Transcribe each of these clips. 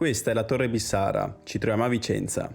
Questa è la Torre Bissara, ci troviamo a Vicenza.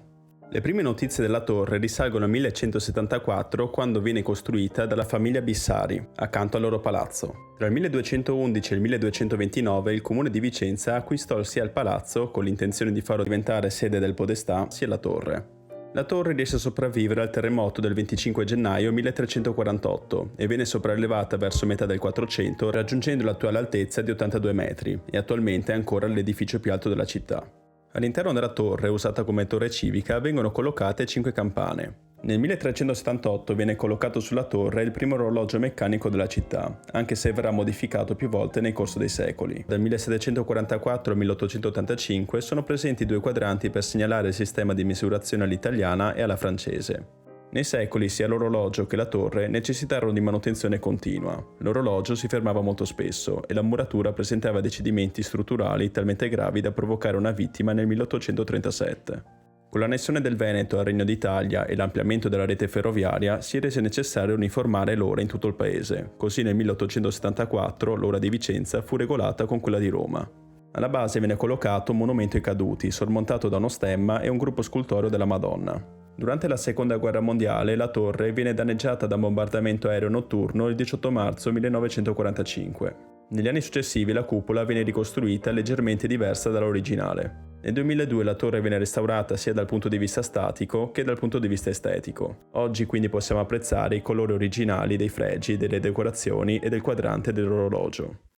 Le prime notizie della torre risalgono al 1174 quando viene costruita dalla famiglia Bissari, accanto al loro palazzo. Tra il 1211 e il 1229 il comune di Vicenza acquistò sia il palazzo, con l'intenzione di farlo diventare sede del podestà, sia la torre. La torre riesce a sopravvivere al terremoto del 25 gennaio 1348 e viene sopraelevata verso metà del 400 raggiungendo l'attuale altezza di 82 metri e attualmente è ancora l'edificio più alto della città. All'interno della torre, usata come torre civica, vengono collocate 5 campane. Nel 1378 viene collocato sulla torre il primo orologio meccanico della città, anche se verrà modificato più volte nel corso dei secoli. Dal 1744 al 1885 sono presenti 2 quadranti per segnalare il sistema di misurazione all'italiana e alla francese. Nei secoli sia l'orologio che la torre necessitarono di manutenzione continua. L'orologio si fermava molto spesso e la muratura presentava dei cedimenti strutturali talmente gravi da provocare una vittima nel 1837. Con l'annessione del Veneto al Regno d'Italia e l'ampliamento della rete ferroviaria si è reso necessario uniformare l'ora in tutto il paese, così nel 1874 l'ora di Vicenza fu regolata con quella di Roma. Alla base viene collocato un monumento ai caduti, sormontato da uno stemma e un gruppo scultoreo della Madonna. Durante la Seconda Guerra Mondiale la torre viene danneggiata da un bombardamento aereo notturno il 18 marzo 1945. Negli anni successivi la cupola viene ricostruita leggermente diversa dall'originale. Nel 2002 la torre viene restaurata sia dal punto di vista statico che dal punto di vista estetico. Oggi quindi possiamo apprezzare i colori originali dei fregi, delle decorazioni e del quadrante dell'orologio.